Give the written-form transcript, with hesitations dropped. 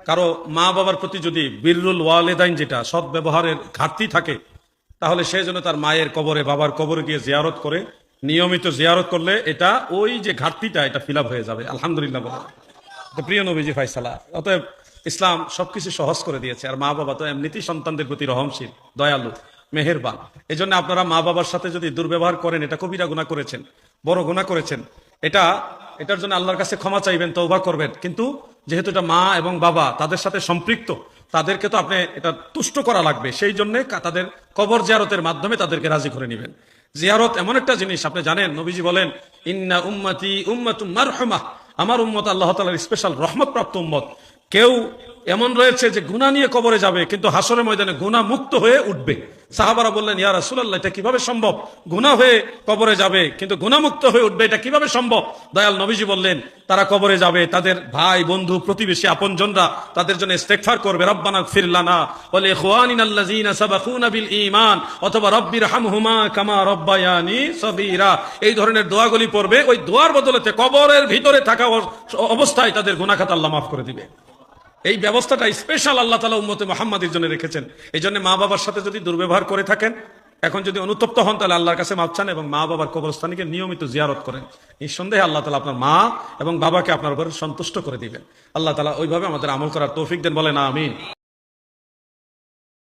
কারো মা বাবার প্রতি যদি বিররুল ওয়ালিদাইন যেটা সৎ ব্যবহারের ঘাটতি থাকে, তাহলে সে যেন তার মায়ের কবরে বাবার কবরে গিয়ে জিয়ারত করে, নিয়মিত জিয়ারত করলে এটা ওই যে ঘাটতিটা এটা ফিল আপ হয়ে যাবে। আলহামদুলিল্লাহ বলা। তো প্রিয় নবীজি ফাইসালা, অতএব ইসলাম সবকিছু সহজ করে দিয়েছে। আর মা বাবা তো এমনিতেই সন্তানদের প্রতি রহমশীল, দয়ালু, মেহেরবান। এই জন্য আপনারা মা বাবার সাথে যদি দুর্ব্যবহার করেন, এটা কবিরা গুনাহ করেছেন, বড় গুনাহ করেছেন। এটার জন্য আল্লাহর কাছে ক্ষমা চাইবেন, তওবা করবেন। কিন্তু যেহেতু এটা মা এবং বাবা তাদের সাথে সম্পৃক্ত, তাদেরকে তো আপনি এটা তুষ্ট করা লাগবে। সেই জন্য তাদের কবর জিয়ারতের মাধ্যমে তাদেরকে রাজি করে নেবেন। জিয়ারত এমন একটা জিনিস, আপনি জানেন নবীজি বলেন, ইন্না উম্মতি উম্মাতুম মারহুমাহ, আমার উম্মত আল্লাহ তাআলার স্পেশাল রহমত প্রাপ্ত উম্মত। কেউ এমন রয়েছে যে গুনাহ নিয়ে কবরে যাবে, কিন্তু হাসরের ময়দানে গুনাহ মুক্ত হয়ে উঠবে। সাহাবারা বললেন, ইয়া রাসূলুল্লাহ, এটা কিভাবে সম্ভব? গুনাহ হয়ে কবরে যাবে কিন্তু গুনাহ মুক্ত হয়ে উঠবে, এটা কিভাবে সম্ভব? দয়াল নবীজি বললেন, তারা কবরে যাবে, তাদের ভাই বন্ধু প্রতিবেশী আপনজনরা তাদের জন্য ইস্তেগফার করবে, রব্বানা গফির লানা ওয়া লিইখওয়ানিনা আল্লাযীনা সাবাকুনা বিল ঈমান, অথবা রব্বিরহামহুমা কামা রব্বায়ানি সগীরা। এই ধরনের দোয়াগুলি পড়বে। ওই দোয়ার বদলেতে কবরের ভিতরে থাকা অবস্থায় তাদের গুনাহ খাতা আল্লাহ মাফ করে দিবে। এই ব্যবস্থাটা স্পেশাল আল্লাহ তাআলা উম্মতে মুহাম্মাদের জন্য রেখেছেন। এই জন্য মা বাবার সাথে যদি দুর্ব্যবহার করে থাকেন, এখন যদি অনুতপ্ত হন, তাহলে আল্লাহর কাছে মাফ চান এবং মা বাবার কবরস্থানকে নিয়মিত জিয়ারত করেন। নিঃসন্দেহে আল্লাহ তাআলা আপনার মা এবং বাবাকে আপনার উপর সন্তুষ্ট করে দিবেন। আল্লাহ তাআলা ওইভাবে আমাদের আমল করার তৌফিক দেন, বলেন আমিন।